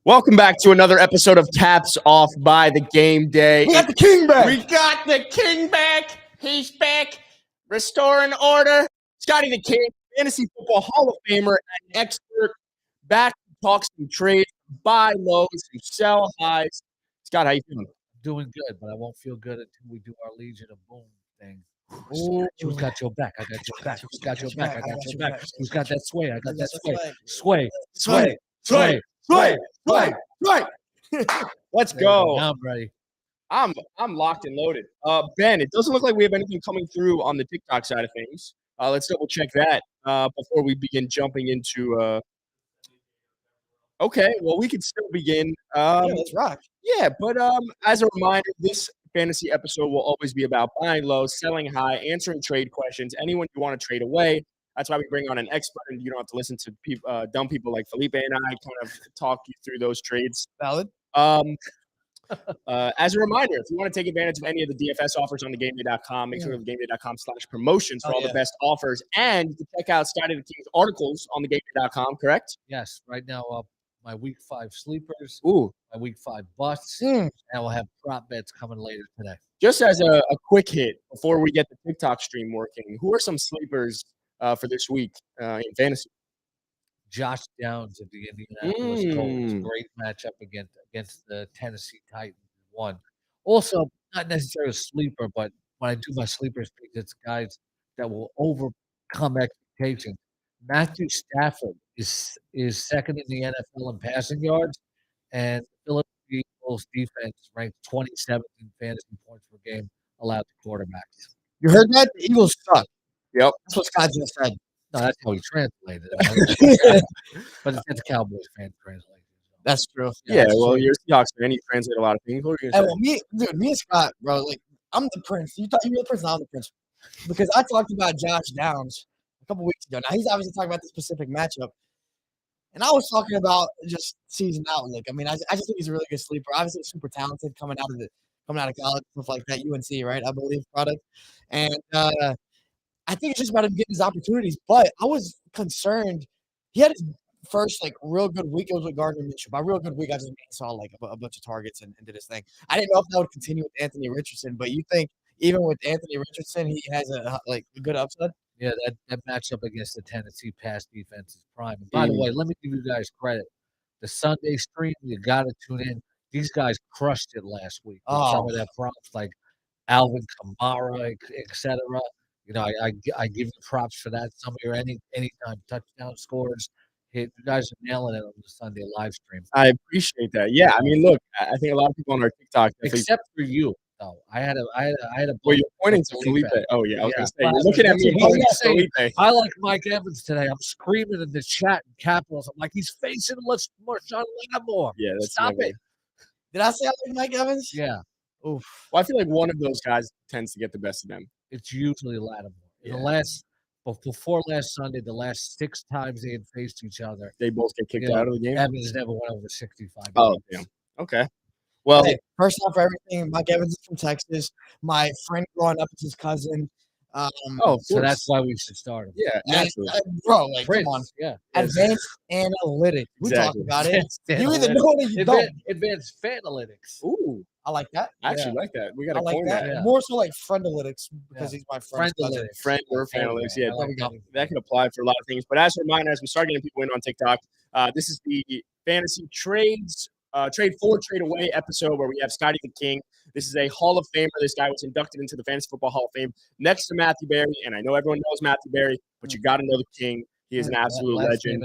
Welcome back to another episode of Caps Off by the Game Day. We got the king back. We got the king back. He's back. Restoring order. Scotty the King, Fantasy Football Hall of Famer and expert. Back to talk some trades, buy lows, and sell highs. Scott, how you feeling? Doing good, but I won't feel good until we do our Legion of Boom thing. Who's got your back? I got your back. Who's got your back? I got your back. Who's got that sway? I got that sway. Sway. Let's go. I'm ready. I'm locked and loaded. Ben, it doesn't look like we have anything coming through on the TikTok side of things. Let's double check that before we begin jumping into. Okay, well, we could still begin. Let's rock. Yeah, but as a reminder, this fantasy episode will always be about buying low, selling high, answering trade questions. Anyone you want to trade away. That's why we bring on an expert, and you don't have to listen to dumb people like Felipe and I kind of talk you through those trades. Valid. As a reminder, if you want to take advantage of any of the DFS offers on thegameday.com, make sure to go to thegameday.com/promotions for all the best offers. And you can check out Scotty the King's articles on thegameday.com, correct? Yes, right now, my week 5 sleepers, Ooh. my week 5 busts, and we'll have prop bets coming later today. Just as a quick hit before we get the TikTok stream working, who are some sleepers for this week in fantasy? Josh Downs of the Indianapolis Colts. Great matchup against the Tennessee Titans. One. Also, not necessarily a sleeper, but when I do my sleepers, it's guys that will overcome expectations. Matthew Stafford is second in the NFL in passing yards, and the Philadelphia Eagles defense ranked 27th in fantasy points per game allowed to quarterbacks. You heard that? The Eagles suck. Yep. That's what Scott just said. No, that's how he translated it. But it's a Cowboys fan translation. That's true. Yeah, well, you're a Seahawks fan. You translate a lot of things. What are you going to say? Me and Scott, bro, like, I'm the prince. You thought you were the prince, I'm the prince. Because I talked about Josh Downs a couple weeks ago. Now, he's obviously talking about this specific matchup. And I was talking about just season outlook. I mean, I just think he's a really good sleeper. Obviously, super talented coming out of college, stuff like that. UNC, right? I believe product. And I think it's just about him getting his opportunities. But I was concerned. He had his first real good week. It was with Gardner Minshew. By real good week, I just mean he saw a bunch of targets and did his thing. I didn't know if that would continue with Anthony Richardson, but you think even with Anthony Richardson, he has a good upside? Yeah, that matchup against the Tennessee pass defense is prime. And by the way, let me give you guys credit. The Sunday stream, you got to tune in. These guys crushed it last week. Some of their props like Alvin Kamara, etc. You know, I give you props for that. Some of your anytime touchdown scores. You guys are nailing it on the Sunday live stream. I appreciate that. Yeah, I mean, look, I think a lot of people on our TikTok, except for you. Oh, I had a. Well, you're pointing to Felipe. Oh yeah, I was gonna say you're looking at me. Felipe. I like Mike Evans today. I'm screaming in the chat in capitals. I'm like, he's facing Marshawn Lattimore. Yeah, that's stop it. Did I say I like Mike Evans? Yeah. Oof. Well, I feel like one of those guys tends to get the best of them. It's usually Lattimore. Yeah. Before last Sunday, the last 6 times they had faced each other, they both get kicked out of the game. Evans never went over 65. Oh, damn. Okay. Well, hey, first off, for everything, Mike Evans is from Texas. My friend growing up is his cousin. So that's why we should start him. Yeah, naturally. Bro, come on. Yeah. Advanced analytics. We talk about it. You either know it or you don't. Advanced fanalytics. Ooh. I like that. I actually like that. We got to coin that. Yeah. More so like friendalytics because he's my friend. Friend or fanalytics. Yeah, that can apply for a lot of things. But as a reminder, as we start getting people in on TikTok, this is the fantasy trades. Trade for, trade away episode where we have Scotty the King. This is a Hall of Famer. This guy was inducted into the Fantasy Football Hall of Fame next to Matthew Berry. And I know everyone knows Matthew Berry, but you got to know the King. He is an absolute legend.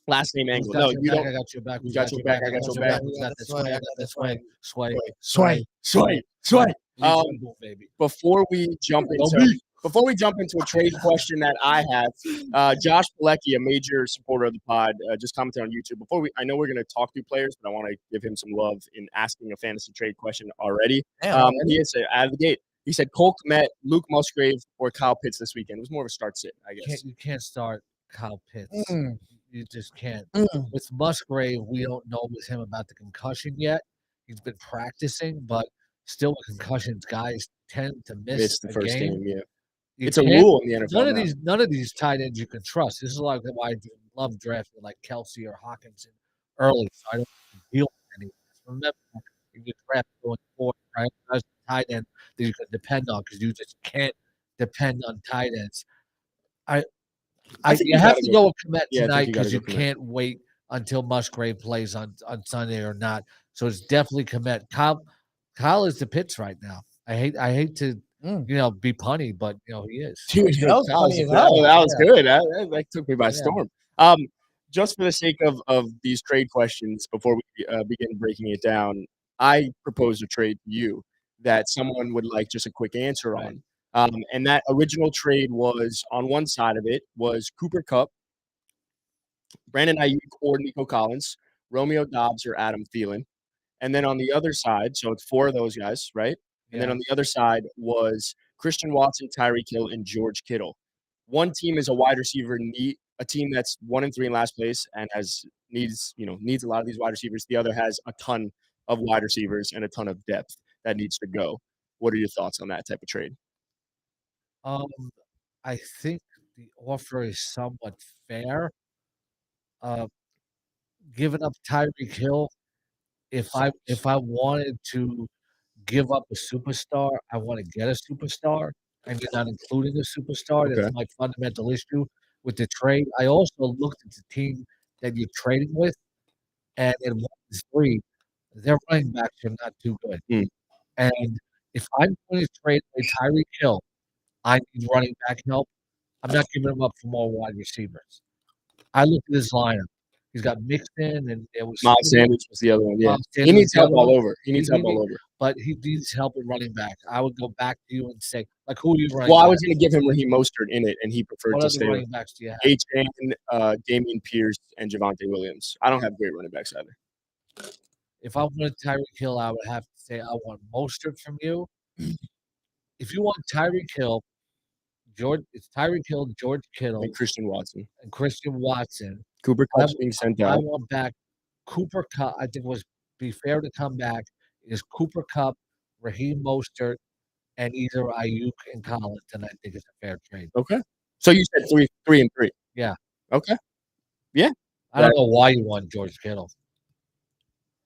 Last name Angle. No, you don't. I got your back. You got your back. I got your back. You got this way. I got this way. Sway. Before we jump into a trade question that I have, Josh Pilecki, a major supporter of the pod, just commented on YouTube. I know we're going to talk to players, but I want to give him some love in asking a fantasy trade question already. And he said out of the gate, he said Cole Kmet, Luke Musgrave, or Kyle Pitts this weekend. It was more of a start sit, I guess. You can't start Kyle Pitts. You just can't. With Musgrave, we don't know with him about the concussion yet. He's been practicing, but still with concussions, guys tend to miss the first game. Yeah. It's a rule in the NFL. None of these tight ends you can trust. This is like why I love drafting like Kelsey or Hawkinson early, so I don't have to deal with any of this. Remember, in your draft going forward, right? As a tight end that you can depend on because you just can't depend on tight ends. I think You you have gotta to go. go with Komet Yeah, I think tonight you gotta because go you Komet. can't wait until Musgrave plays on Sunday or not. So it's definitely Komet. Kyle is the pits right now. I hate to be punny, but he is. Dude, that was funny as hell. That was Yeah. good. That took me by Yeah. storm. Just for the sake of these trade questions, before we begin breaking it down, I proposed a trade to you that someone would like just a quick answer Right. on. And that original trade was, on one side of it was Cooper Kupp, Brandon Ayuk or Nico Collins, Romeo Dobbs or Adam Thielen. And then on the other side, so it's 4 of those guys, right? And then Yeah. on the other side was Christian Watson, Tyreek Hill, and George Kittle. One team is a wide receiver need a team that's 1 and 3 in last place and needs a lot of these wide receivers. The other has a ton of wide receivers and a ton of depth that needs to go. What are your thoughts on that type of trade? Um, I think the offer is somewhat fair. Uh, giving up Tyreek Hill, if I wanted to give up a superstar, I want to get a superstar, and you're not including a superstar. That's Okay. my fundamental issue with the trade. I also looked at the team that you're trading with, and in 1 and 3, their running backs are not too good. Hmm. And if I'm going to trade away Tyreek Hill, I need running back help. I'm not giving him up for more wide receivers. I looked at his lineup. He's got Mixon, and there was Miles Sanders was the other one. Yeah. Miles He Sanders needs the help other all one. over. He needs help all over. But he needs help with running back. I would go back to you and say, like, who are you running Well, I back? was going to give him Raheem Mostert in it, and he preferred What to other stay with running backs do you have? H.N., Damian Pierce, and Javonte Williams. I don't have great running backs either. If I wanted Tyreek Hill, I would have to say I want Mostert from you. If you want Tyreek Hill, it's Tyreek Hill, George Kittle, And Christian Watson. and Christian Watson. Cooper Kupp's being sent I out. want back Cooper Kupp. I think was be fair to come back is Cooper Kupp, Raheem Mostert, and either Ayuk and Collins, and I think it's a fair trade. Okay. So you said 3 and 3. Yeah. Okay. Yeah. I don't know why you want George Kittle.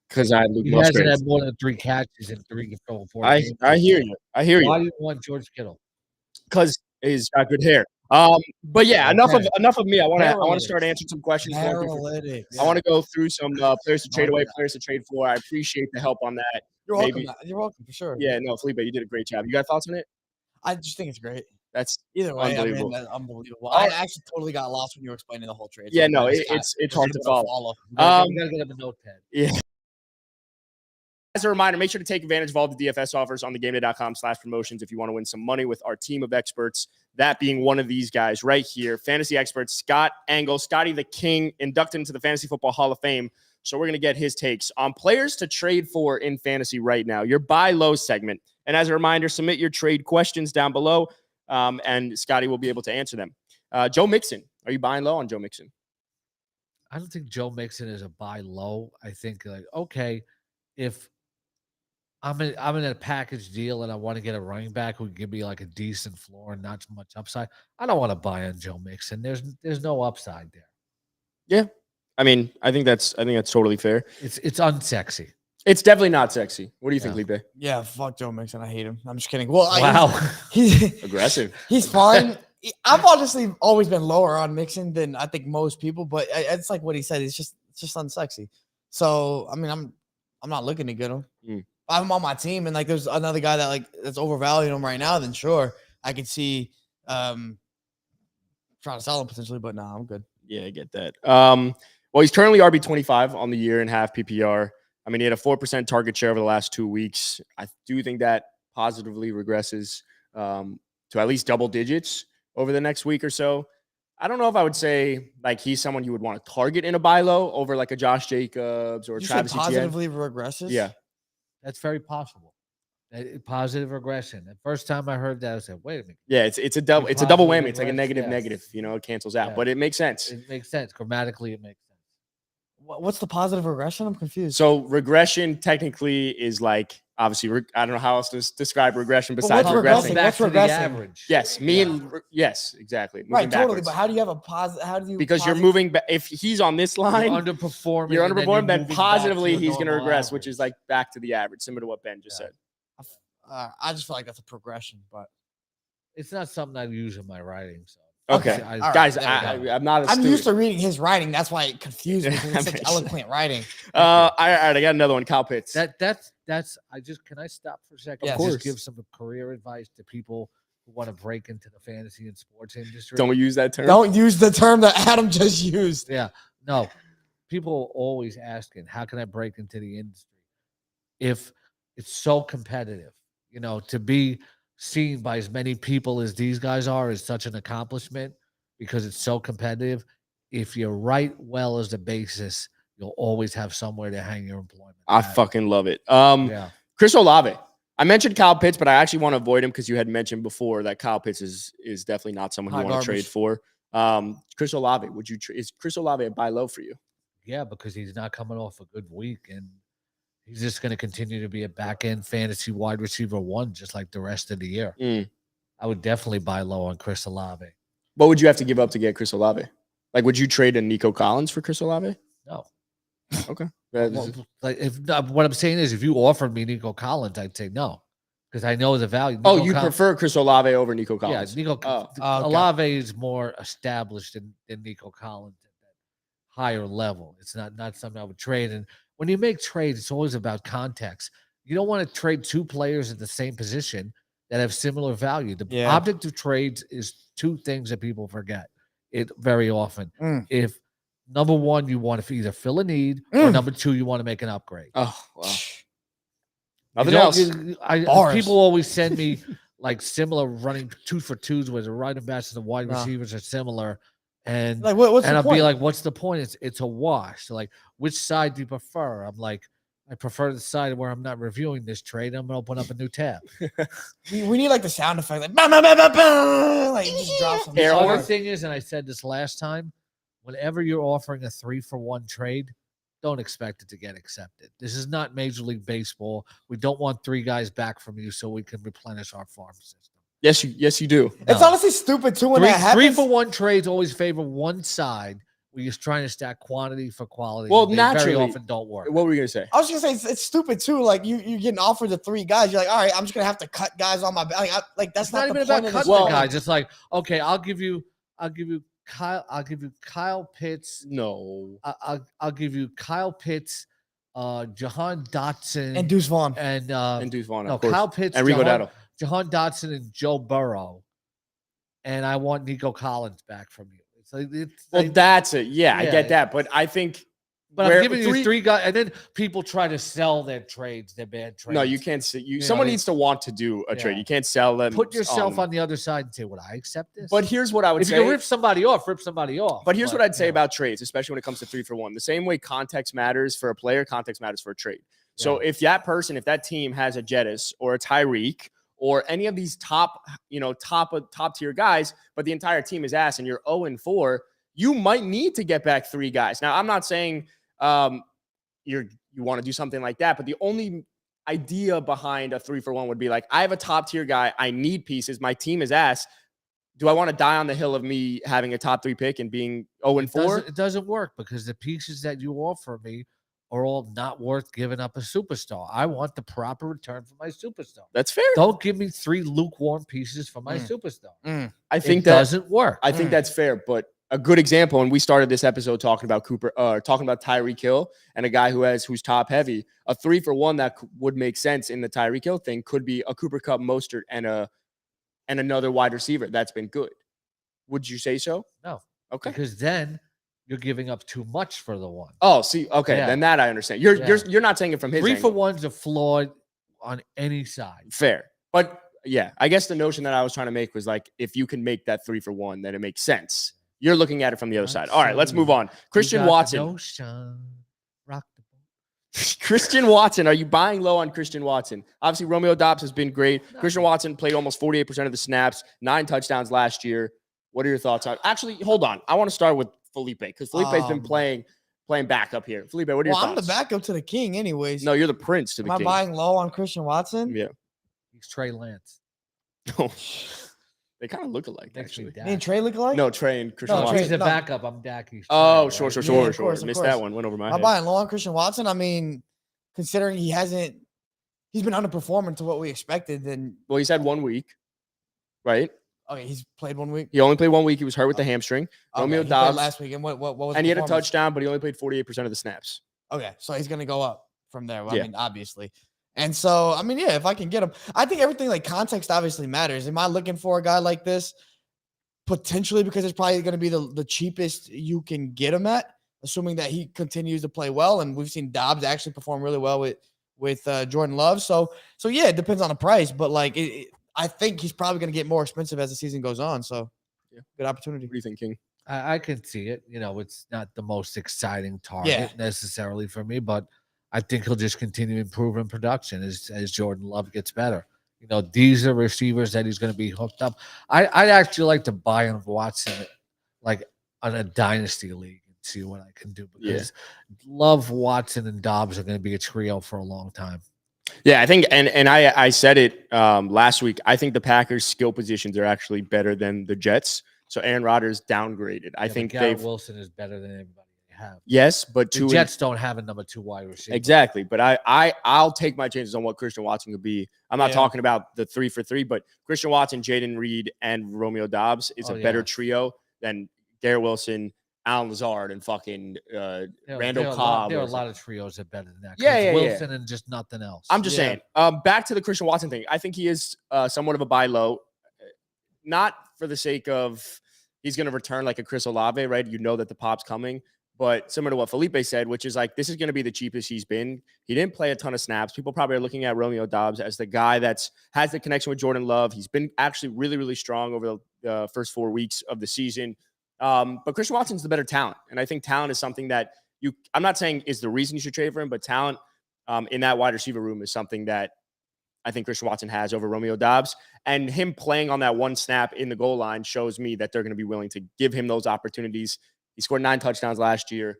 Because I had Luke He hasn't Musgrave. had more than 3 catches in 3 or 4 I games. hear you. I hear Why you. do you want George Kittle? Because he's got good hair. But yeah, Okay. enough of me. I want to Paralytics. start answering some questions. Paralytics. I want to go through some players to trade away, that. players to trade for. I appreciate the help on that. You're welcome. You're welcome for sure. Yeah, no, Felipe, you did a great job. You got thoughts on it? I just think it's great. That's Either way, unbelievable. I mean, that's unbelievable. I actually totally got lost when you were explaining the whole trade. Yeah, so no, I just it's hard to follow. We gotta get him a notepad. Yeah. As a reminder, make sure to take advantage of all the DFS offers on thegameday.com/promotions if you want to win some money with our team of experts. That being one of these guys right here, fantasy expert Scott Engel, Scotty the King, inducted into the Fantasy Football Hall of Fame. So we're going to get his takes on players to trade for in fantasy right now, your buy low segment. And as a reminder, submit your trade questions down below, and Scotty will be able to answer them. Joe Mixon, are you buying low on Joe Mixon? I don't think Joe Mixon is a buy low. I think okay, if I'm in a package deal and I want to get a running back who can give me like a decent floor and not too much upside, I don't want to buy on Joe Mixon. There's no upside there. Yeah. I mean, I think that's totally fair. It's unsexy. It's definitely not sexy. What do you think, Lipe? Yeah, fuck Joe Mixon. I hate him. I'm just kidding. Well, Wow. he's aggressive. He's fine. I've honestly always been lower on Mixon than I think most people, but it's like what he said. It's just unsexy. So I mean, I'm not looking to get him. I'm on my team, and like there's another guy that's overvaluing him right now. Then sure, I could see trying to sell him potentially, but no, I'm good. Yeah, I get that. Well, he's currently RB25 on the year and half PPR. I mean, he had a 4% target share over the last 2 weeks. I do think that positively regresses to at least double digits over the next week or so. I don't know if I would say like he's someone you would want to target in a buy low over like a Josh Jacobs or Travis Etienne. Positively regresses. Yeah, that's very possible. Positive regression. The first time I heard that, I said, "Wait a minute." Yeah, it's a double whammy. It's like a negative. You know, it cancels out, but it makes sense. It makes sense grammatically. It makes sense. What's the positive regression? I'm confused. So regression technically is like obviously, I don't know how else to describe regression But besides what's regressing. regressing? Back What's to the regressing? average. Yes, yes, exactly. Moving Right, totally. backwards. But how do you have a positive? How do you? Because you're moving if he's on this You're line, underperforming. you're and then underperforming, then moving back positively to a he's going to normal regress, which average. is like back to the average, similar to what Ben just Yeah. said. I just feel like that's a progression, but It's not something I use in my writing. So Okay, all right, guys, there we go. I'm not a I'm student. used to reading his writing. That's why it confused me. 'Cause That it's such makes eloquent writing. All right, I got another one. Kyle Pitts. that's can I stop for a second? Yes. Of Just course. give some career advice to people who want to break into the fantasy and sports industry. Don't we use that term? Don't use the term that Adam just used. Yeah. No. People are always asking, how can I break into the industry? If it's so competitive, to be seen by as many people as these guys are is such an accomplishment because it's so competitive. If you write well as the basis, you'll always have somewhere to hang your employment. I fucking love it. Yeah. Chris Olave. I mentioned Kyle Pitts, but I actually want to avoid him because you had mentioned before that Kyle Pitts is definitely not someone you want to trade for. Chris Olave, is Chris Olave a buy low for you? Yeah, because he's not coming off a good week and he's just going to continue to be a back end fantasy wide receiver one, just like the rest of the year. I would definitely buy low on Chris Olave. What would you have to give up to get Chris Olave? Like, would you trade a Nico Collins for Chris Olave? No. Okay. Well, what I'm saying is, if you offered me Nico Collins, I'd say no, because I know the value. You prefer Chris Olave over Nico Collins? Yeah, Olave is more established than Nico Collins at that higher level. It's not something I would trade. And when you make trades, it's always about context. You don't want to trade two players at the same position that have similar value. The object of trades is two things that people forget it very often. If number one, you want to either fill a need, or number two, you want to make an upgrade. Oh, wow. Nothing else. People always send me like similar running 2 for 2s where the running backs and the wide receivers are similar. And like, what's and the I'll point? be like, what's the point? It's a wash. So like, which side do you prefer? I'm like, I prefer the side where I'm not reviewing this trade. I'm gonna open up a new tab. we need like the sound effect, like bah, bah, bah, bah, bah, like you just drop some. The other thing is, and I said this last time, whenever you're offering a 3-for-1 trade, don't expect it to get accepted. This is not Major League Baseball. We don't want 3 guys back from you so we can replenish our farm system. Yes, you do. No. It's honestly stupid too when that happens. 3-for-1 trades always favor one side. We're just trying to stack quantity for quality. Well, they naturally, very often don't work. What were you gonna say? I was gonna say it's stupid too. Like you're getting offered the 3 guys. You're like, all right, I'm just gonna have to cut guys on my back. That's it's not even the about point cutting of the guys. It's like, okay, I'll give you Kyle Pitts. No, I'll give you Kyle Pitts, Jahan Dotson, and Deuce Vaughn and Deuce Vaughn. No, of course. Kyle Pitts, and Rico Dotto. Jahan Dotson, and Joe Burrow. And I want Nico Collins back from you. That's it. Yeah, I get that. But I think. But I'm giving you 3 guys, and then people try to sell their trades, their bad trades. No, you can't see. Someone needs to want to do a trade. You can't sell them. Put yourself on the other side and say, "Would I accept this?" But here's what I would say: if you rip somebody off, rip somebody off. But here's what I'd say about trades, especially when it comes to 3-for-1. The same way context matters for a player, context matters for a trade. So if that team has a Jettis or a Tyreek or any of these top tier guys, but the entire team is ass and you're 0-4, you might need to get back 3 guys. Now, I'm not saying you want to do something like that, but the only idea behind a 3-for-1 would be like, I have a top tier guy. I need pieces. My team is ass. Do I want to die on the hill of me having a top 3 pick and being 0-4? It doesn't work because the pieces that you offer me are all not worth giving up a superstar. I want the proper return for my superstar. That's fair. Don't give me 3 lukewarm pieces for my superstar. I think that doesn't work. I think that's fair, but a good example, and we started this episode talking about Tyreek Hill and a guy who's top heavy. A 3-for-1 that would make sense in the Tyreek Hill thing could be a Cooper Kupp, Mostert, and another wide receiver that's been good. Would you say so? No. Okay. Because then you're giving up too much for the one. Oh, see, okay, then that I understand. You're not saying it from his 3-for-1s are flawed on any side. Fair, but yeah, I guess the notion that I was trying to make was like, if you can make that 3-for-1, then it makes sense. You're looking at it from the other side. All right, let's move on. Christian Watson. Rock the boat. Christian Watson. Are you buying low on Christian Watson? Obviously, Romeo Doubs has been great. No. Christian Watson played almost 48% of the snaps, 9 touchdowns last year. What are your thoughts on? Actually, hold on. I want to start with Felipe because Felipe's been playing playing backup here. Felipe, what are your Well, I'm the thoughts? backup to the king, anyways. No, you're the prince to the Am I king. buying low on Christian Watson? Yeah. He's Trey Lance. They kind of look alike, Makes me actually. Me and Dak. Trey look alike? No, Trey and Christian No, If Watson. he's the no. backup, I'm Dak. He's Oh, Trey, sure, right? sure, Yeah, sure, of sure. course, of Missed course. that one. Went over my Am I head. buying low on Christian Watson? I mean, considering he's been underperforming to what we expected, then Well, he's had 1 week, right? okay, he's played 1 week. He only played 1 week. He was hurt with the hamstring. Okay, Romeo he played Dobbs. last week, and what was And the he had a performance? touchdown, but he only played 48% of the snaps. Okay, so he's gonna go up from there. Well, Yeah. I mean, obviously. And so, I mean, yeah, if I can get him, I think everything like context obviously matters. Am I looking for a guy like this? Potentially, because it's probably going to be the cheapest you can get him at, assuming that he continues to play well. And we've seen Dobbs actually perform really well with Jordan Love. So yeah, it depends on the price, but like I think he's probably going to get more expensive as the season goes on. So Yeah. good opportunity. What do you think, King? I can see it. It's not the most exciting target necessarily for me, but I think he'll just continue improving production as Jordan Love gets better. These are receivers that he's going to be hooked up. I'd actually like to buy him Watson like on a dynasty league and see what I can do because Love, Watson, and Dobbs are going to be a trio for a long time. Yeah, I think, and I said it last week. I think the Packers' skill positions are actually better than the Jets. So Aaron Rodgers downgraded. I think Garrett Wilson is better than everybody they have. Yes, but the Jets don't have a number 2 wide receiver. Exactly, but I'll take my chances on what Christian Watson could be. I'm not talking about the 3 for 3, but Christian Watson, Jaden Reed, and Romeo Dobbs is a better trio than Garrett Wilson, Alan Lazard, and fucking Randall Cobb. There are a lot of trios that are better than that. Yeah, Wilson and just nothing else. I'm just saying. Back to the Christian Watson thing. I think he is somewhat of a buy low, not for the sake of he's going to return like a Chris Olave, right? You know that the pop's coming. But similar to what Felipe said, which is like, this is going to be the cheapest he's been. He didn't play a ton of snaps. People probably are looking at Romeo Dobbs as the guy has the connection with Jordan Love. He's been actually really, really strong over the first 4 weeks of the season. But Christian Watson's the better talent. And I think talent is something that I'm not saying is the reason you should trade for him, but talent in that wide receiver room is something that I think Christian Watson has over Romeo Dobbs. And him playing on that one snap in the goal line shows me that they're going to be willing to give him those opportunities. He scored 9 touchdowns last year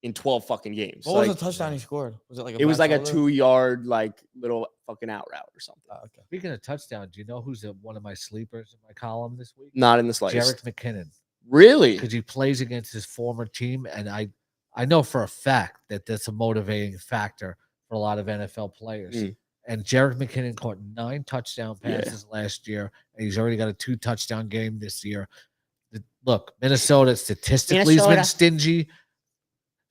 in 12 fucking games. What was the touchdown he scored? Was it like it was like a 2-yard like little fucking out route or something. Okay. Speaking of touchdowns, do you know who's one of my sleepers in my column this week? Not in the slightest. Jerick McKinnon. Really? Because he plays against his former team, and I know for a fact that that's a motivating factor for a lot of NFL players. And Jerick McKinnon caught 9 touchdown passes last year, and he's already got a 2 touchdown game this year. Look, Minnesota statistically has been stingy.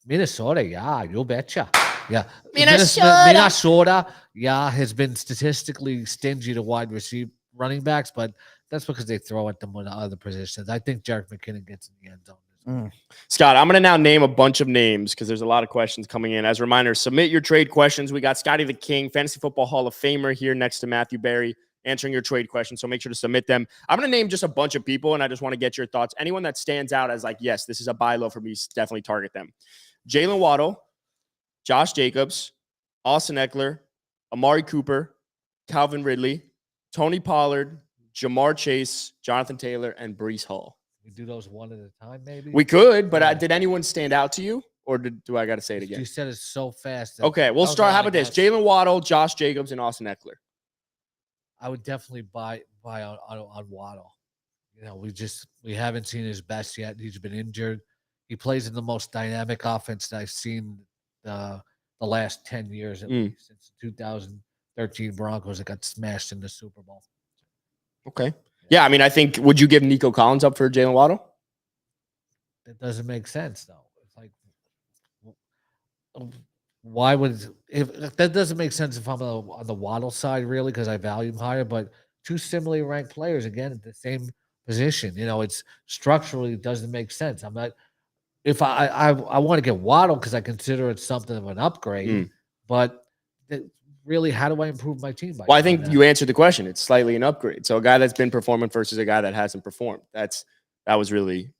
Minnesota, yeah, you betcha. Yeah. Minnesota, yeah, has been statistically stingy to wide receiver running backs, but that's because they throw at them with other positions. I think Jerick McKinnon gets in the end zone. Scott, I'm going to now name a bunch of names because there's a lot of questions coming in. As a reminder, submit your trade questions. We got Scotty the King, Fantasy Football Hall of Famer here next to Matthew Berry, answering your trade questions. So make sure to submit them. I'm going to name just a bunch of people, and I just want to get your thoughts. Anyone that stands out as like, yes, this is a buy low for me, definitely target them. Jalen Waddle, Josh Jacobs, Austin Eckler, Amari Cooper, Calvin Ridley, Tony Pollard, Jamar Chase, Jonathan Taylor, and Breece Hall. We do those one at a time, maybe? We could, but did anyone stand out to you? Or do I got to say it again? You said it so fast. Okay, we'll start. How about this? Jalen Waddle, Josh Jacobs, and Austin Eckler. I would definitely buy on Waddle. We haven't seen his best yet. He's been injured. He plays in the most dynamic offense that I've seen the last 10 years, at least, since 2013 Broncos that got smashed in the Super Bowl. Okay. Yeah, I mean, I think, would you give Nico Collins up for Jalen Waddle? That doesn't make sense, though. It's like, why would if that doesn't make sense if I'm on the Waddle side, really, because I value him higher, but 2 similarly ranked players again at the same position. It's structurally doesn't make sense. I'm not. If I want to get Waddle because I consider it something of an upgrade, but really, how do I improve my team? Well, I think you answered the question. It's slightly an upgrade. So a guy that's been performing versus a guy that hasn't performed. That was really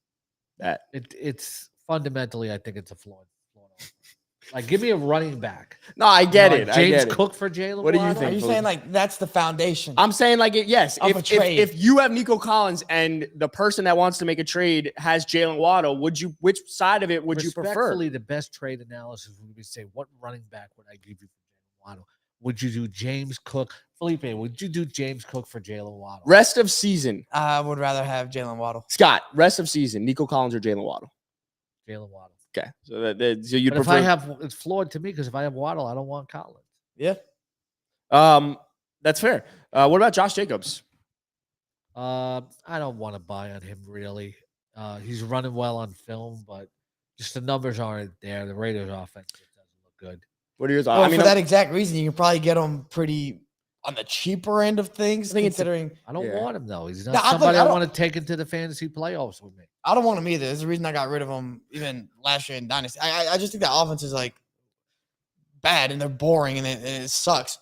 that. It's fundamentally, I think it's a flawed. Like, give me a running back. No, I get it. Like I James get it. Cook for Jalen. What do you Waddle? think? Are you saying like that's the foundation? I'm saying like yes. Of a trade. If you have Nico Collins and the person that wants to make a trade has Jalen Waddle, which side of it would you prefer? Respectfully, the best trade analysis would be say, what running back would I give you for Jalen Waddle? Would you do James Cook? Felipe, would you do James Cook for Jalen Waddle? Rest of season. I would rather have Jalen Waddle. Scott, rest of season, Nico Collins or Jalen Waddle? Jalen Waddle. Okay. So you'd But prefer. if I have, it's flawed to me because if I have Waddle, I don't want Collins. Yeah. That's fair. What about Josh Jacobs? I don't want to buy on him really. He's running well on film, but just the numbers aren't there. The Raiders' offense just doesn't look good. What are your thoughts? Well, for that exact reason, you can probably get him pretty on the cheaper end of things. Considering I don't want him though. He's not No, somebody I I want to take into the fantasy playoffs with me. I don't want him either. There's the reason I got rid of him even last year in Dynasty. I just think that offense is like bad and they're boring and it sucks.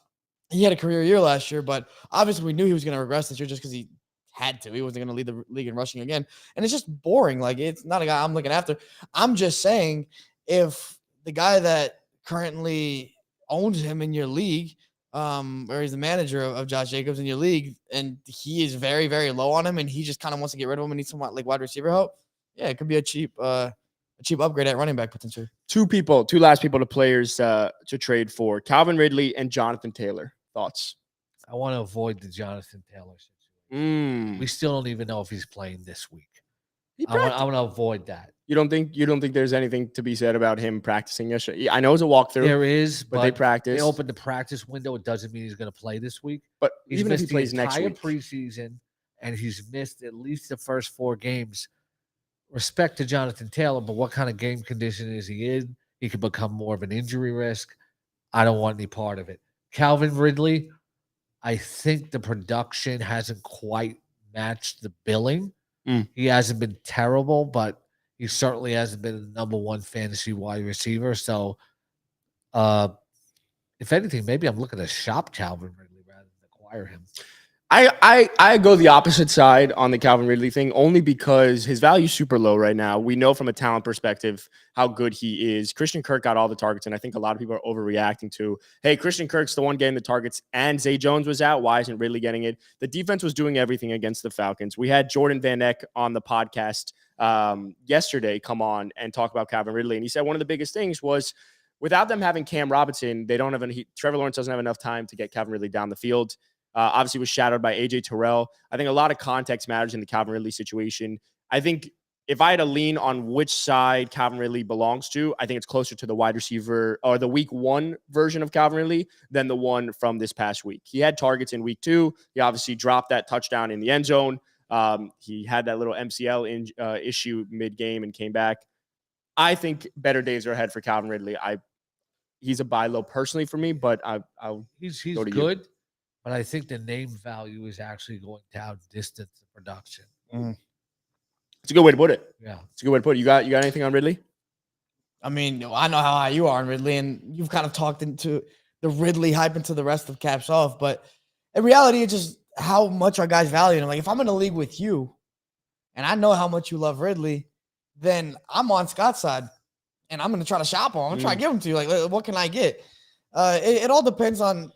He had a career year last year, but obviously we knew he was going to regress this year just because he had to. He wasn't going to lead the league in rushing again. And it's just boring. Like, it's not a guy I'm looking after. I'm just saying, if the guy that currently owns him in your league, or he's the manager of Josh Jacobs in your league, and he is very, very low on him, and he just kind of wants to get rid of him and needs some like wide receiver help, yeah, it could be a cheap upgrade at running back potentially. Two last people to players to trade for: Calvin Ridley and Jonathan Taylor. Thoughts? I want to avoid the Jonathan Taylor situation. We still don't even know if he's playing this week. I want to avoid that. You don't think there's anything to be said about him practicing yesterday? I know it's a walkthrough. There is, but they practice. They opened the practice window. It doesn't mean he's going to play this week. But he's even if he missed plays the next entire week, preseason, and he's missed at least the first 4 games. Respect to Jonathan Taylor, but what kind of game condition is he in? He could become more of an injury risk. I don't want any part of it. Calvin Ridley, I think the production hasn't quite matched the billing. He hasn't been terrible, but he certainly hasn't been the number 1 fantasy wide receiver. So, if anything, maybe I'm looking to shop Calvin Ridley rather than acquire him. I go the opposite side on the Calvin Ridley thing only because his value is super low right now. We know from a talent perspective how good he is. Christian Kirk got all the targets, and I think a lot of people are overreacting to, hey, Christian Kirk's the one getting the targets, and Zay Jones was out. Why isn't Ridley getting it? The defense was doing everything against the Falcons. We had Jordan Van Eck on the podcast yesterday come on and talk about Calvin Ridley, and he said one of the biggest things was without them having Cam Robinson, they don't have Trevor Lawrence doesn't have enough time to get Calvin Ridley down the field. Obviously was shadowed by AJ Terrell. I think a lot of context matters in the Calvin Ridley situation. I think if I had to lean on which side Calvin Ridley belongs to, I think it's closer to the wide receiver or the week 1 version of Calvin Ridley than the one from this past week. He had targets in week 2. He obviously dropped that touchdown in the end zone. He had that little MCL issue mid-game and came back. I think better days are ahead for Calvin Ridley. He's a buy low personally for me, but he's go to good. You. But I think the name value is actually going to outdistance the production. It's a good way to put it. Yeah, it's a good way to put it. You got anything on Ridley? I mean, I know how high you are on Ridley, and you've kind of talked into the Ridley hype into the rest of Caps Off. But in reality, it's just how much our guys value him. Like, if I'm in a league with you, and I know how much you love Ridley, then I'm on Scott's side, and I'm going to try to shop him. I'm going to try to give him to you. Like, what can I get? It all depends on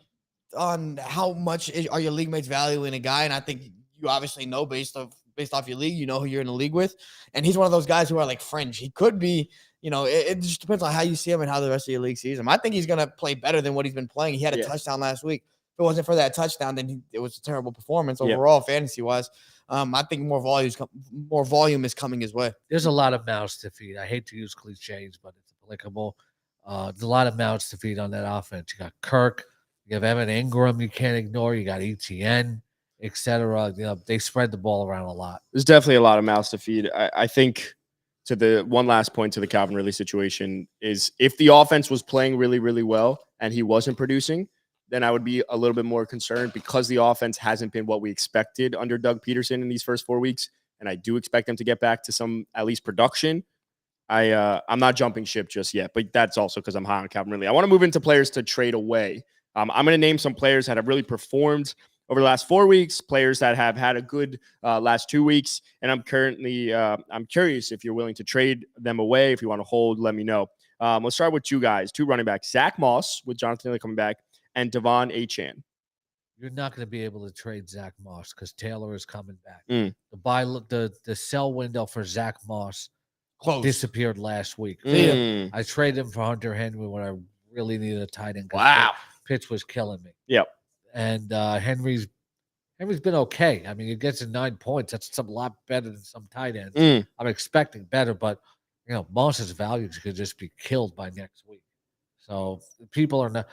how much are your league mates valuing a guy, and I think you obviously know based off your league, you know who you're in the league with, and he's one of those guys who are like fringe. He could be, it just depends on how you see him and how the rest of your league sees him. I think he's gonna play better than what he's been playing. He had a touchdown last week. If it wasn't for that touchdown, then it was a terrible performance overall, fantasy wise. I think more volume is coming his way. There's a lot of mouths to feed. I hate to use cliches, but it's applicable. There's a lot of mouths to feed on that offense. You got Kirk. You have Evan Ingram you can't ignore. You got ETN, etc. They spread the ball around a lot. There's definitely a lot of mouths to feed. I think to the one last point to the Calvin Ridley situation is if the offense was playing really, really well and he wasn't producing, then I would be a little bit more concerned because the offense hasn't been what we expected under Doug Peterson in these first 4 weeks. And I do expect them to get back to some at least production. I'm not jumping ship just yet, but that's also because I'm high on Calvin Ridley. I want to move into players to trade away. I'm going to name some players that have really performed over the last 4 weeks, players that have had a good last 2 weeks. And I'm curious if you're willing to trade them away. If you want to hold, let me know. Let's start with two running backs: Zach Moss with Jonathan Taylor coming back, and Devon Achane. You're not going to be able to trade Zach Moss because Taylor is coming back. The sell window for Zach Moss disappeared last week. I traded him for Hunter Henry when I really needed a tight end. Wow, Pitts was killing me. Yep, and Henry's been okay. I mean, he gets in 9 points. That's a lot better than some tight ends. I'm expecting better, but Moss's value could just be killed by next week. So people are not.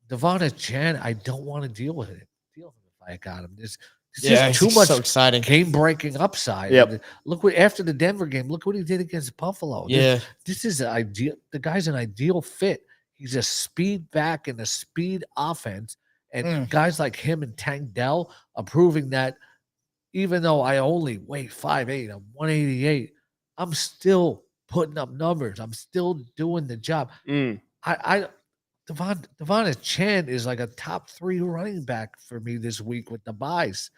Devon Chan, I don't want to deal with him if I got him. This is too much so exciting game-breaking upside. Yep. Look what after the Denver game, look what he did against Buffalo. Yeah. This is ideal. The guy's an ideal fit. He's a speed back in a speed offense. And guys like him and Tank Dell are proving that even though I only weigh 5'8", I'm 188, I'm still putting up numbers. I'm still doing the job. Devon Chan is like a top 3 running back for me this week with the buys.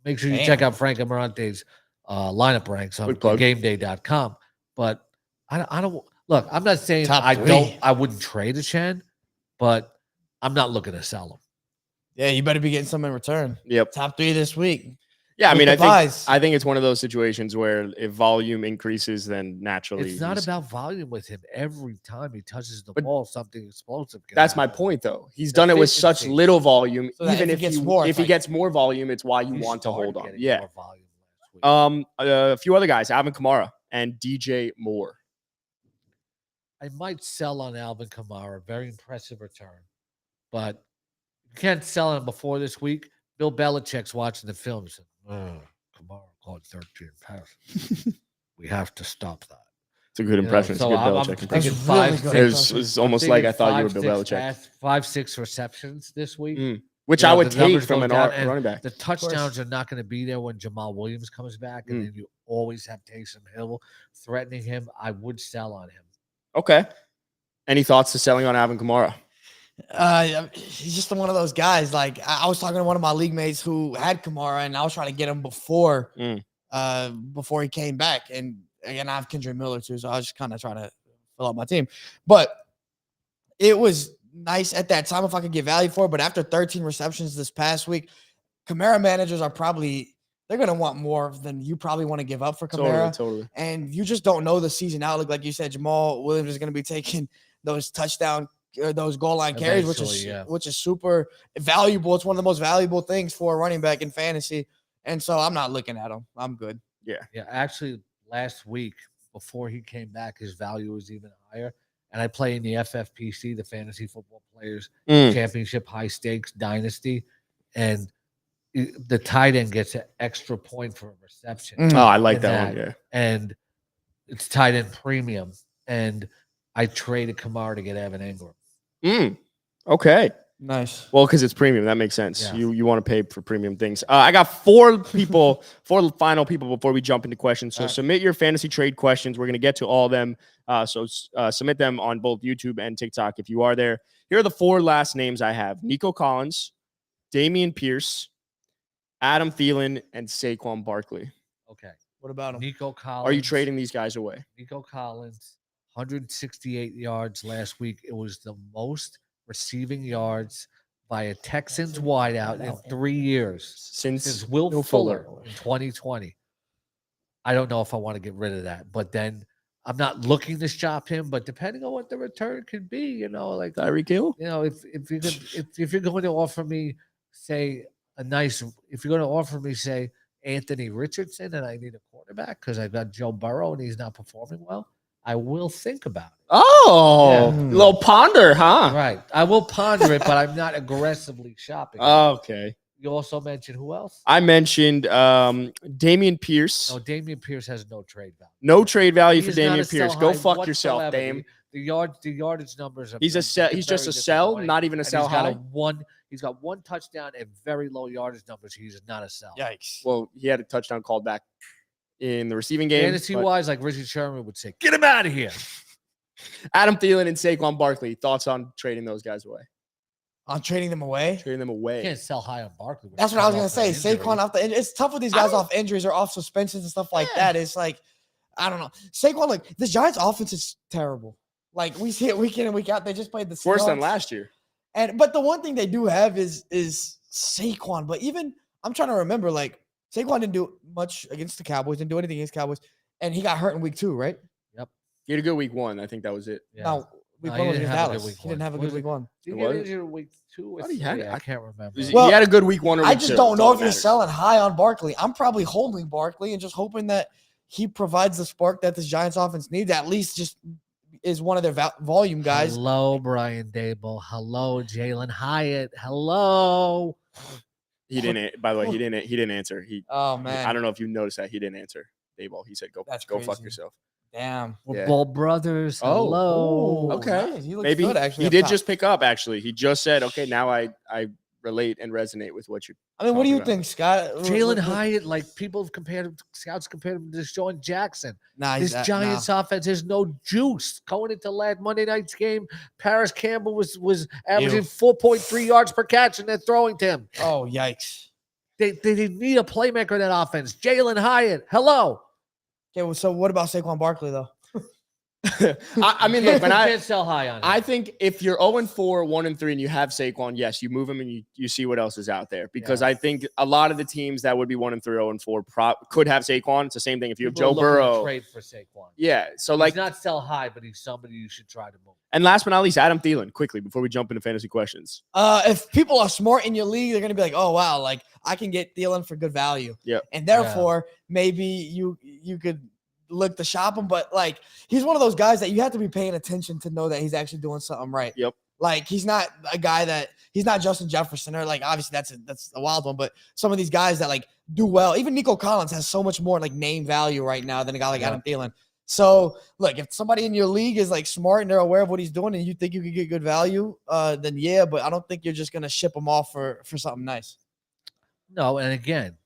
Make sure you check out Frank Amarante's lineup ranks on GameDay.com. But I don't look. I'm not saying I wouldn't trade a Chan, but I'm not looking to sell him. Yeah, you better be getting some in return. Yep, top 3 this week. Yeah, I mean, I think it's one of those situations where if volume increases, then naturally it's not about volume with him. Every time he touches the ball, something explosive. That's my point, though. He's done it with such little volume. So even if he gets more volume, it's why you want to hold on. Yeah. A few other guys: Alvin Kamara and DJ Moore. I might sell on Alvin Kamara. Very impressive return, but you can't sell him before this week. Bill Belichick's watching the film and said, Kamara caught 13 passes. We have to stop that. It's a good impression. It's a good Belichick impression. It's almost like I thought you were Bill Belichick. 5-6 receptions this week. Which I would take from an running back. The touchdowns are not going to be there when Jamal Williams comes back. And then you always have Taysom Hill threatening him. I would sell on him. Okay. Any thoughts to selling on Alvin Kamara? He's just one of those guys. Like I was talking to one of my league mates who had Kamara, and I was trying to get him before he came back. And again, I have Kendrick Miller too, so I was just kind of trying to fill out my team. But it was nice at that time if I could get value for it. But after 13 receptions this past week, Kamara managers are they're going to want more than you probably want to give up for Kamara. Totally. And you just don't know the season outlook. Like you said, Jamal Williams is going to be taking those those goal line carries, which is super valuable. It's one of the most valuable things for a running back in fantasy. And so I'm not looking at him. I'm good. Yeah. Actually, last week before he came back, his value was even higher. And I play in the FFPC, the Fantasy Football Players Championship High Stakes Dynasty, and the tight end gets an extra point for a reception. Oh, I like that one. Yeah, and it's tight end premium, and I traded Kamara to get Evan Ingram. Okay. Nice. Well, because it's premium. That makes sense. Yeah. You want to pay for premium things. I got four final people before we jump into questions. So submit your fantasy trade questions. We're going to get to all of them. So submit them on both YouTube and TikTok if you are there. Here are the 4 last names I have: Nico Collins, Dameon Pierce, Adam Thielen, and Saquon Barkley. Okay. What about him? Nico Collins. Are you trading these guys away? Nico Collins, 168 yards last week. It was the most receiving yards by a Texans wideout in 3 years since Will Fuller in 2020. I don't know if I want to get rid of that, but then I'm not looking to shop him. But depending on what the return could be, like Tyreek Hill. If you're going to offer me, say Anthony Richardson, and I need a quarterback because I've got Joe Burrow and he's not performing well, I will think about it. Oh, a little ponder, huh? Right. I will ponder it, but I'm not aggressively shopping. Okay. You also mentioned who else? I mentioned Dameon Pierce. No, Dameon Pierce has no trade value. No trade value for Dameon Pierce. Go fuck yourself, Dame. The yardage numbers are. He's just a sell, not even a sell high. He's got one touchdown and very low yardage numbers. He's not a sell. Yikes. Well, he had a touchdown called back in the receiving game. Fantasy-wise, like Richard Sherman would say, get him out of here. Adam Thielen and Saquon Barkley. Thoughts on trading those guys away? On trading them away? Trading them away. You can't sell high on Barkley. That's what I was going to say. Saquon off it's tough with these guys off injuries or off suspensions and stuff like that. It's like, I don't know. Saquon, like this Giants offense is terrible. Like we see it week in and week out. They just played the Seahawks. Worse than last year. But the one thing they do have is Saquon. But even I'm trying to remember, like Saquon didn't do much against the Cowboys, didn't do anything against Cowboys, and he got hurt in week 2, right? Yep. He had a good week 1. I think that was it. Yeah. No, week 1 was against Dallas. He didn't have a good week 1. Did he get injured week 2 or He 3? had it. I can't remember. Well, he had a good week 1 or week 2. I just don't know if you're selling high on Barkley. I'm probably holding Barkley and just hoping that he provides the spark that this Giants offense needs. At least just is one of their volume guys. Hello, Brian Dable. Hello, Jalen Hyatt. Hello. He didn't. By the way, he didn't answer. Oh man, I don't know if you noticed that he didn't answer. Dayball. He said, "Go fuck yourself." Damn. We're Ball brothers. Hello. Okay. Nice. He looks Maybe good, actually, he did top. just pick up. Actually, he just said, "Okay, now I relate and resonate with what you're." I mean, what do you think, Scott? Jalen Hyatt, like people have compared him, scouts compared him to Deshaun Jackson. Nah, this Giants offense has no juice. Going into last Monday night's game, Paris Campbell was averaging 4.3 yards per catch, and they're throwing to him. Oh, yikes. They need a playmaker in that offense. Jalen Hyatt, hello. Okay, well, so what about Saquon Barkley, though? I mean, look, when can't sell high on it. I think if you're 0-4, 1-3, and you have Saquon, yes, you move him and you see what else is out there. Because I think a lot of the teams that would be 1-3, 0-4 could have Saquon. It's the same thing if you have Joe Burrow. Trade for Saquon. Yeah, so he's like not sell high, but he's somebody you should try to move. And last but not least, Adam Thielen. Quickly before we jump into fantasy questions. If people are smart in your league, they're gonna be like, "Oh wow, like I can get Thielen for good value." Yeah, and therefore maybe you could look to shop him, but like he's one of those guys that you have to be paying attention to know that he's actually doing something right. Yep. Like he's not a guy that he's not Justin Jefferson or like obviously that's a wild one, but some of these guys that like do well. Even Nico Collins has so much more like name value right now than a guy like Adam Thielen. So look, if somebody in your league is like smart and they're aware of what he's doing and you think you could get good value, then yeah, but I don't think you're just gonna ship him off for something nice. No, and again,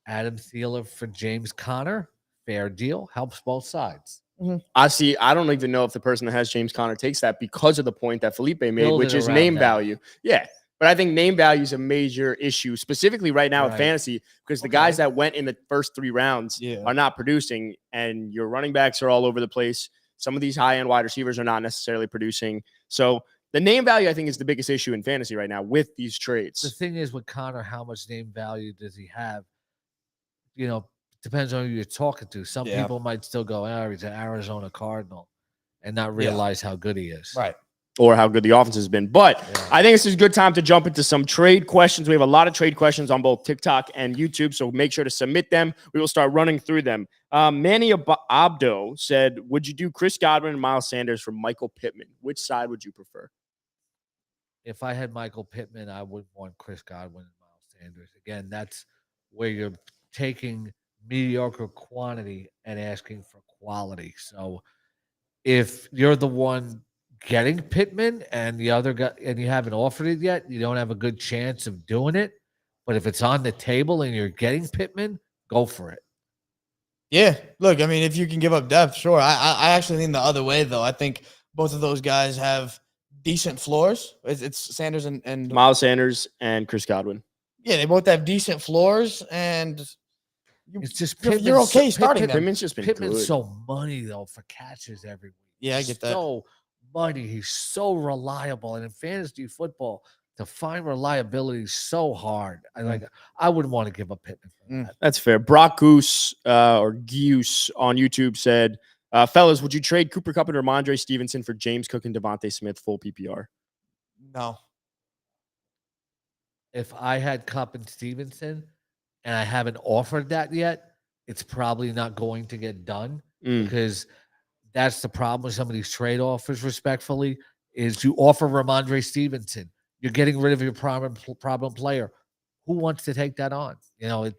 Adam Thielen for James Conner. Fair deal, helps both sides. Mm-hmm. I don't even know if the person that has James Conner takes that because of the point that Felipe made, which is name value. Yeah. But I think name value is a major issue, specifically right now in fantasy, because the guys that went in the first 3 rounds are not producing, and your running backs are all over the place. Some of these high-end wide receivers are not necessarily producing. So the name value, I think, is the biggest issue in fantasy right now with these trades. The thing is with Conner, how much name value does he have? Depends on who you're talking to. Some people might still go, he's an Arizona Cardinal and not realize how good he is. Right. Or how good the offense has been. But I think this is a good time to jump into some trade questions. We have a lot of trade questions on both TikTok and YouTube, so make sure to submit them. We will start running through them. Manny Abdo said, would you do Chris Godwin and Miles Sanders for Michael Pittman? Which side would you prefer? If I had Michael Pittman, I would want Chris Godwin and Miles Sanders. Again, that's where you're taking mediocre quantity and asking for quality. So if you're the one getting Pittman and the other guy and you haven't offered it yet, you don't have a good chance of doing it. But if it's on the table and you're getting Pittman, go for it. Yeah. Look, I mean, if you can give up depth, sure. I actually lean the other way, though. I think both of those guys have decent floors. It's Sanders and Miles Sanders and Chris Godwin. Yeah, they both have decent floors, and it's just you're okay starting them. Pittman's just been Pittman's good. so money though for catches every week. Yeah, I get that. So money. He's so reliable, and in fantasy football, to find reliability is so hard. I wouldn't want to give up Pittman for that. That's fair. Brock Goose or Goose on YouTube said, fellas, would you trade Cooper Kupp and Ramondre Stevenson for James Cook and Devontae Smith full PPR? No. If I had Kupp and Stevenson and I haven't offered that yet, it's probably not going to get done because that's the problem with some of these trade offers, respectfully, is you offer Ramondre Stevenson. You're getting rid of your problem player. Who wants to take that on? And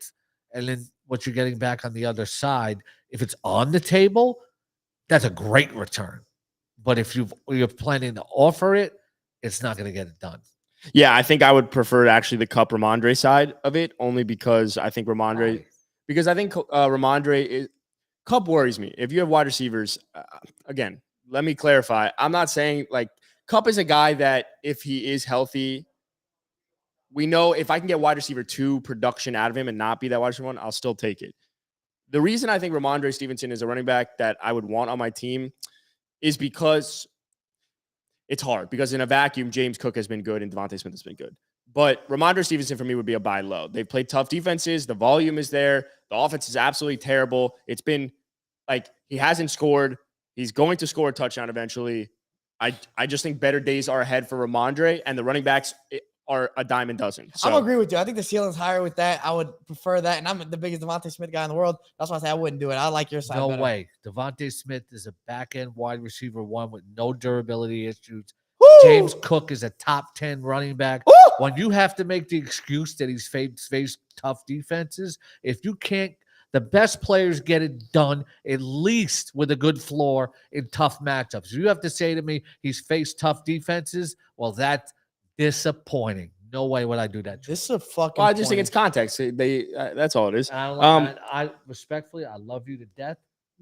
then what you're getting back on the other side, if it's on the table, that's a great return. But if you're planning to offer it, it's not going to get it done. Yeah, I think I would prefer actually the Kupp Ramondre side of it, only because I think Ramondre is Kupp worries me. If you have wide receivers, again, let me clarify. I'm not saying like Kupp is a guy that if he is healthy, we know if I can get wide receiver 2 production out of him and not be that wide receiver 1, I'll still take it. the reason I think Ramondre Stevenson is a running back that I would want on my team is because it's hard. Because in a vacuum, James Cook has been good and Devontae Smith has been good. But Ramondre Stevenson for me would be a buy low. They've played tough defenses. The volume is there. The offense is absolutely terrible. It's been like he hasn't scored. He's going to score a touchdown eventually. I just think better days are ahead for Ramondre, and the running backs are a dime a dozen. So I agree with you. I think the ceiling's higher with that. I would prefer that. And I'm the biggest Devontae Smith guy in the world. That's why I say I wouldn't do it. I like your side. No better. way. Devontae Smith is a back-end wide receiver one with no durability issues. Woo! James Cook is a top 10 running back. Woo! When you have to make the excuse that he's faced tough defenses, if you can't, the best players get it done at least with a good floor in tough matchups. You have to say to me he's faced tough defenses. Well, that's disappointing. No way would I do that. This is a fucking. Well, I just think it's context. That's all it is. I respectfully, I love you to death,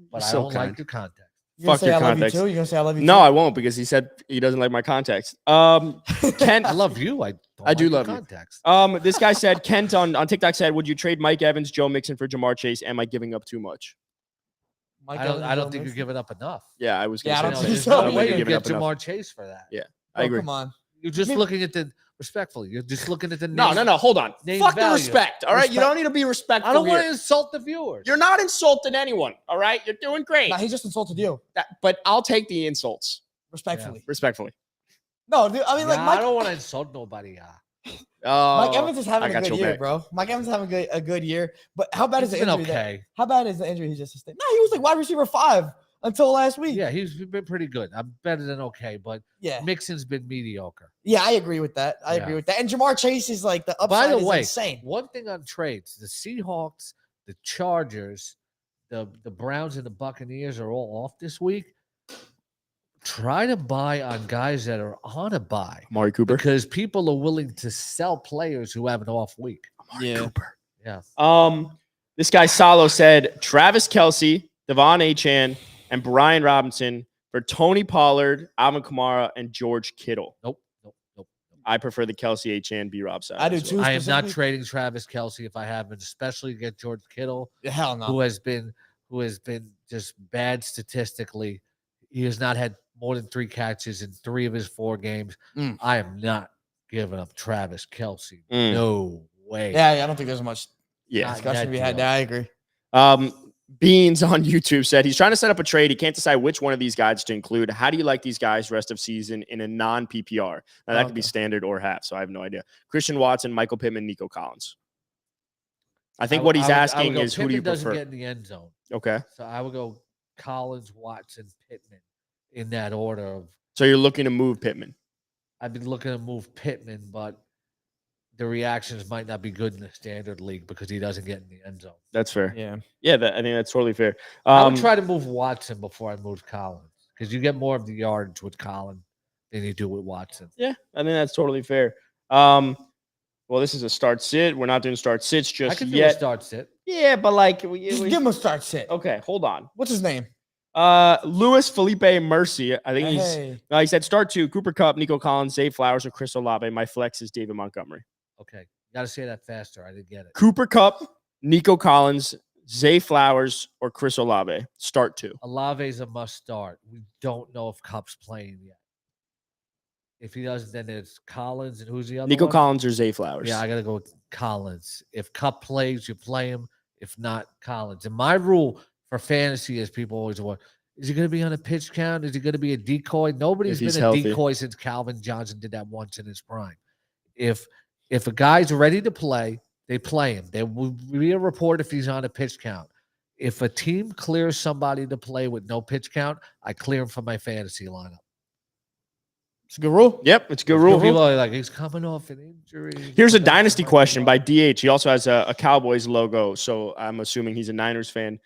but I don't like your context. You're gonna Fuck say your I love context. you too? You're gonna say I love you No, too? I won't because he said he doesn't like my context. Kent, I love you. I do your love you. context. This guy said, Kent on TikTok said, would you trade Mike Evans, Joe Mixon for Jamar Chase? Am I giving up too much? Mike I don't Evans, think you're giving up enough. Yeah, I was Yeah, I going don't to think say so. There's I no don't way think you you're get giving up enough. Jamar Chase for that. Yeah, I Bro, agree. Come on. You're just looking at the respectfully. You're just looking at the No, hold on. name Fuck the value. respect. All right, you don't need to be respectful. I don't want here. to insult the viewers. You're not insulting anyone. All right, you're doing great. Nah, he just insulted you. But I'll take the insults Respectfully. respectfully. No, dude. I mean, like Mike. I don't want to insult nobody. Mike Evans is having I a got good your year, back. bro. Mike Evans is having a good year. But how bad is the He's been injury? okay. How bad is the injury he just sustained? No, he was like wide receiver 5 until last week. Yeah, he's been pretty good. I'm better than okay, but Yeah. Mixon's been mediocre. Yeah, I agree with that. I agree with that. And Jamar Chase is like the upside By the is way, insane. one thing on trades: the Seahawks, the Chargers, the Browns, and the Buccaneers are all off this week. Try to buy on guys that are on a buy. Amari Cooper. Because people are willing to sell players who have an off week. Amari Cooper. Yeah. This guy Salo said Travis Kelce, Devon Achane, and Brian Robinson for Tony Pollard, Alvin Kamara, and George Kittle. Nope. I prefer the Kelce, Achane, B-Rob side. I do too. I am not specifically. trading Travis Kelce if I haven't, especially get George Kittle, Hell no. who has been just bad statistically. He has not had more than 3 catches in 3 of his 4 games. I am not giving up Travis Kelce. No way. Yeah, I don't think there's much Yeah. discussion to be had. Yeah, I agree. Beans on YouTube said he's trying to set up a trade. He can't decide which one of these guys to include. How do you like these guys rest of season in a non-PPR? Now, that could be standard or half, so I have no idea. Christian Watson, Michael Pittman, Nico Collins. I think what he's asking is who do you doesn't prefer? get in the end zone. Okay. So I would go Collins, Watson, Pittman in that order of. So you're looking to move Pittman. I've been looking to move Pittman, but the reactions might not be good in the standard league because he doesn't get in the end zone. That's fair. Yeah. Yeah, I think that's totally fair. I would try to move Watson before I move Collins because you get more of the yards with Collins than you do with Watson. Yeah, I think that's totally fair. Well, this is a start sit. We're not doing start sits just I can do yet. a start sit. Yeah, but like Just give him a start sit. Okay, hold on. What's his name? Louis Felipe Mercy. I think Hey. he said start 2, Cooper Kupp, Nico Collins, Zay Flowers, or Chris Olave. My flex is David Montgomery. Okay. You got to say that faster. I didn't get it. Cooper Kupp, Nico Collins, Zay Flowers, or Chris Olave. Start 2. Olave's a must start. We don't know if Kupp's playing yet. If he doesn't, then it's Collins and who's the other Nico one? Collins or Zay Flowers. Yeah, I got to go with Collins. If Kupp plays, you play him. If not, Collins. And my rule for fantasy is people always want, is he going to be on a pitch count? Is he going to be a decoy? Nobody's been a healthy. decoy since Calvin Johnson did that once in his prime. If a guy's ready to play, they play him. There will be a report if he's on a pitch count. If a team clears somebody to play with no pitch count, I clear him from my fantasy lineup. It's a good rule. Yep, it's a good rule. People are like, he's coming off an injury. Here's a dynasty question by DH. He also has a Cowboys logo, so I'm assuming he's a Niners fan.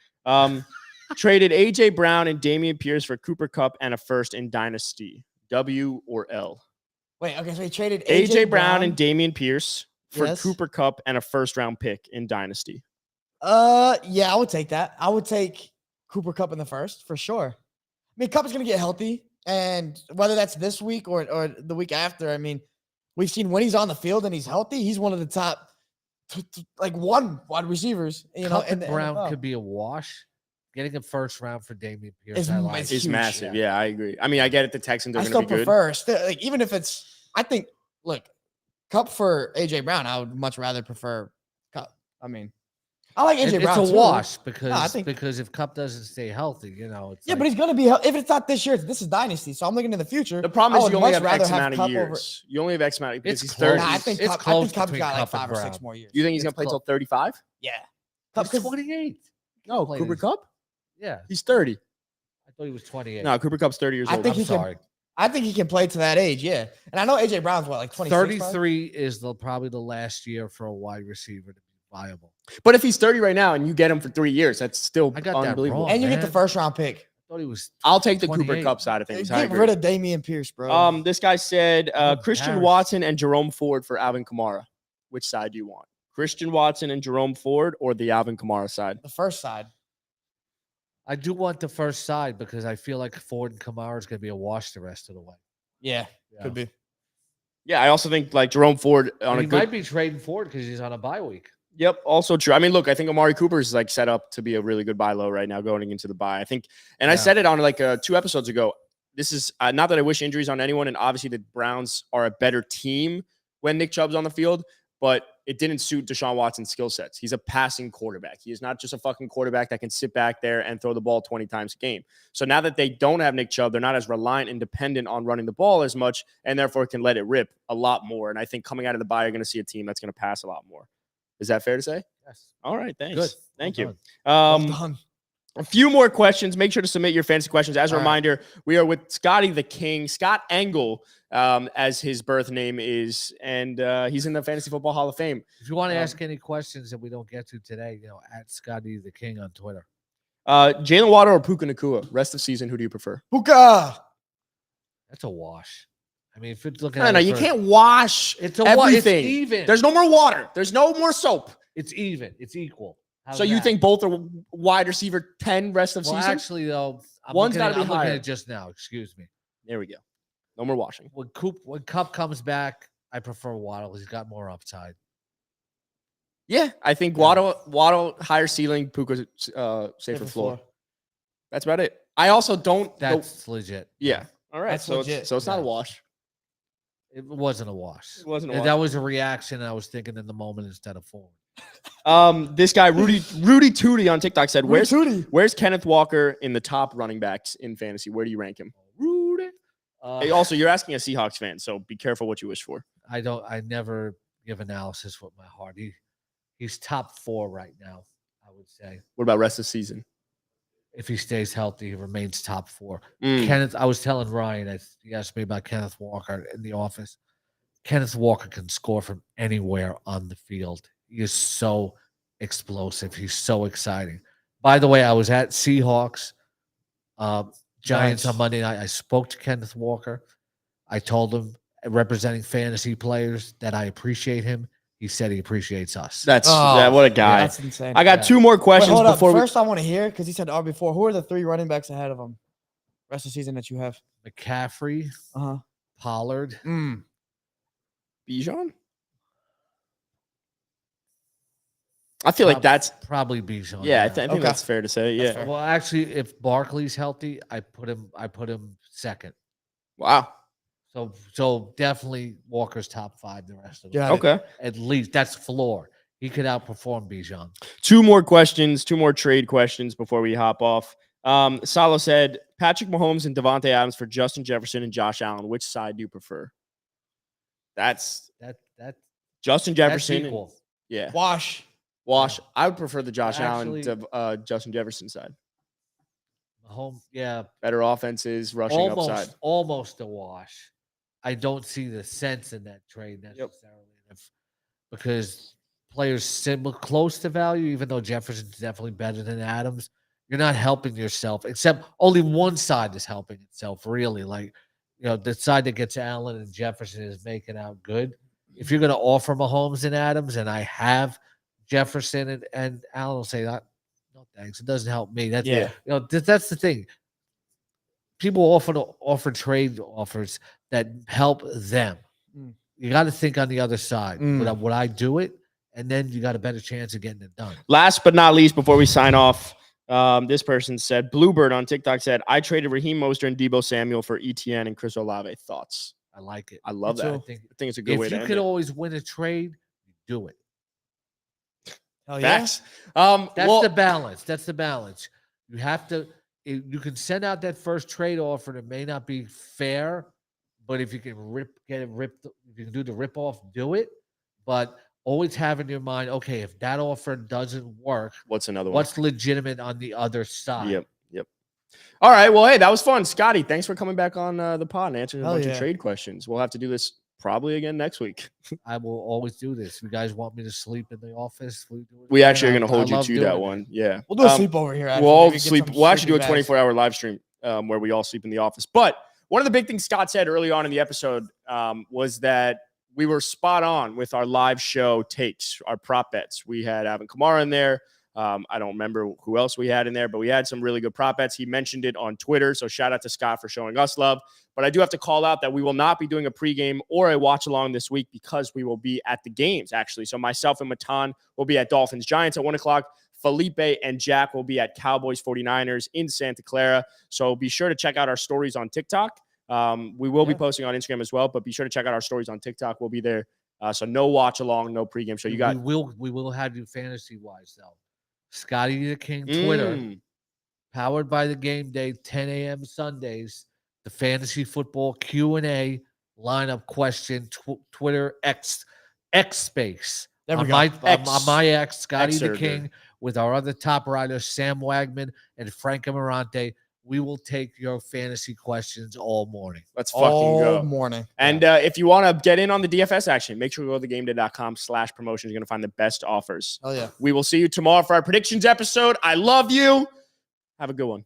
Traded A.J. Brown and Dameon Pierce for Cooper Kupp and a first in dynasty. W or L? Wait, okay, so he traded A.J. Brown and Dameon Pierce for Yes. Cooper Kupp and a first-round pick in dynasty. Yeah, I would take that. I would take Cooper Kupp in the first for sure. I mean, Kupp is going to get healthy, and whether that's this week or the week after, I mean, we've seen when he's on the field and he's healthy, he's one of the top like one wide receivers. Kupp in and the Brown NFL. could be a wash. Getting a first round for Dameon Pierce It's Is huge. massive. Yeah, I agree. I mean, I get it. The Texans are I going still to be good. prefer like even if it's. I think look, Kupp for AJ Brown. I would much rather prefer Kupp. I mean, I like AJ Brown. It's a too. wash I think because if Kupp doesn't stay healthy, it's but he's gonna be. If it's not this year, this is dynasty. So I'm looking to the future. The problem I is would you only much have rather X amount of Kupp years. You only have X amount because It's he's close. 30. I think It's Kupp, close Kupp's between got like Kupp and 5 or 6 Brown. more years. You think he's going to play till 35? Yeah. He's 28. No, played Cooper his- Kupp? Yeah, He's 30. I thought he was 28. No, Cooper Kupp's 30 years I old. think I'm he sorry. I think he can play to that age. Yeah, and I know AJ Brown's what, like 26. 33 is probably the last year for a wide receiver to be viable. But if he's 30 right now and you get him for 3 years, that's still I got that unbelievable. wrong. And you get the man. first round pick. I thought he was. I'll take the Cooper 28. Kupp side of things. I Get agree. rid of Dameon Pierce, bro. This guy said Christian embarrassed. Watson and Jerome Ford for Alvin Kamara. Which side do you want? Christian Watson and Jerome Ford or the Alvin Kamara side? The first side. I do want the first side because I feel like Ford and Kamara is going to be a wash the rest of the way. Yeah, Yeah. could be. Yeah, I also think like Jerome Ford on And a he good. might be trading Ford because he's on a bye week. Yep, also true. I mean, look, I think Amari Cooper is like set up to be a really good buy low right now going into the buy. I think, and I Yeah. said it on like 2 episodes ago. This is not that I wish injuries on anyone, and obviously the Browns are a better team when Nick Chubb's on the field, but it didn't suit Deshaun Watson's skill sets. He's a passing quarterback. He is not just a fucking quarterback that can sit back there and throw the ball 20 times a game. So now that they don't have Nick Chubb, they're not as reliant and dependent on running the ball as much, and therefore can let it rip a lot more. And I think coming out of the bye, you're going to see a team that's going to pass a lot more. Is that fair to say? Yes. All right, thanks. Good. Thank Well you. Well done. A few more questions. Make sure to submit your fantasy questions. As a All right. reminder, we are with Scotty the King, Scott Engel, as his birth name is, and he's in the Fantasy Football Hall of Fame. If you want to ask any questions that we don't get to today, at Scotty the King on Twitter. Jalen Waddle or Puka Nacua? Rest of season, who do you prefer? Puka. That's a wash. I mean, if you're looking No, at no, it you for- can't wash It's a wash. It's everything. even. There's no more water. There's no more soap. It's even. It's equal. How's So you that? think both are wide receiver 10 rest of Well, season? actually, though, One's gotta be I'm looking higher. at it just now. Excuse me. There we go. No more washing. When Cup comes back, I prefer Waddle. He's got more upside. Yeah, I think Waddle higher ceiling, Puka safer floor. That's about it. I also don't. That's legit. Yeah. All right. That's so legit. it's not a Yeah. wash. It wasn't a wash. It wasn't a And wash. that was a reaction. I was thinking in the moment instead of forward. This guy Rudy Tootie on TikTok said, Where's Tootie? "Where's Kenneth Walker in the top running backs in fantasy? Where do you rank him?" Rudy. Hey, also, you're asking a Seahawks fan, so be careful what you wish for. I never give analysis with my heart. He's top 4 right now, I would say. What about rest of the season? If he stays healthy, he remains top 4. Mm. Kenneth, I was telling Ryan, he asked me about Kenneth Walker in the office. Kenneth Walker can score from anywhere on the field. He is so explosive. He's so exciting. By the way, I was at Seahawks, Giants on Monday night. I spoke to Kenneth Walker. I told him, representing fantasy players, that I appreciate him. He said he appreciates us. What a guy. That's insane. I got Yeah. 2 more Wait, questions hold up. before First, I want to hear because he said RB4. Who are the 3 running backs ahead of him? Rest of the season that you have. McCaffrey, Pollard. Bijan. I feel like that's Probably Bijan. yeah. I think Okay. that's fair to say. Yeah. fair. Well, actually, if Barkley's healthy, I put him second. Wow. So definitely Walker's top 5 the rest of the Got it. Okay. At least that's floor. He could outperform Bijan. 2 more questions. 2 more trade questions before we hop off. Salo said Patrick Mahomes and Devontae Adams for Justin Jefferson and Josh Allen. Which side do you prefer? That's That Justin that's Jefferson. and- equal. yeah. Wash. Wash. I would prefer the Josh Actually- Allen to Justin Jefferson side. Mahomes, yeah, Better offenses, rushing upside. almost a wash. I don't see the sense in that trade necessarily, because players similar close to value, even though Jefferson's definitely better than Adams. You're not helping yourself, except only one side is helping itself, really. Like, the side that gets Allen and Jefferson is making out good. If you're going to offer Mahomes and Adams, and I have Jefferson and Allen, will say that, no thanks. It doesn't help me. That's that's the thing. People often offer trade offers that help them. You got to think on the other side. Would I do it and then you got a better chance of getting it done. Last but not least, before we sign off, this person said, Bluebird on TikTok said, I traded Raheem Mostert and Debo Samuel for ETN and Chris Olave. Thoughts? I like it. I love that. I think it's a good way to end it. If you could always win a trade, do it. Oh, yeah. That's the balance. That's the balance. You have to. You can send out that first trade offer. It may not be fair, but if you can get it ripped, if you can do the rip off, do it. But always have in your mind, okay, if that offer doesn't work, what's another one? What's legitimate on the other side? Yep. All right. Well, hey, that was fun, Scotty. Thanks for coming back on the pod and answering a bunch of trade questions. We'll have to do this probably again next week. I will always do this. You guys want me to sleep in the office? We actually are going to hold you to that one. Yeah. We'll do a sleep over here. Actually. We'll all sleep. We'll actually do a 24-hour live stream where we all sleep in the office. But one of the big things Scott said early on in the episode was that we were spot on with our live show takes, our prop bets. We had Alvin Kamara in there. I don't remember who else we had in there, but we had some really good prop bets. He mentioned it on Twitter, so shout out to Scott for showing us love. But I do have to call out that we will not be doing a pregame or a watch-along this week because we will be at the games, actually. So myself and Matan will be at Dolphins-Giants at 1 o'clock. Felipe and Jack will be at Cowboys-49ers in Santa Clara. So be sure to check out our stories on TikTok. We will be posting on Instagram as well, but be sure to check out our stories on TikTok. We'll be there. So no watch-along, no pregame show. We will have you fantasy-wise, though. Scotty the King Twitter, powered by the Game Day, 10 a.m. Sundays. The fantasy football Q&A lineup question, Twitter X space. There we on go. On my X, Scotty the King, with our other top writers, Sam Wagman and Frank Amarante. We will take your fantasy questions all morning. Let's fucking go. All morning. And if you want to get in on the DFS action, make sure you go to thegameday.com/promotions. You're going to find the best offers. Oh, yeah. We will see you tomorrow for our predictions episode. I love you. Have a good one.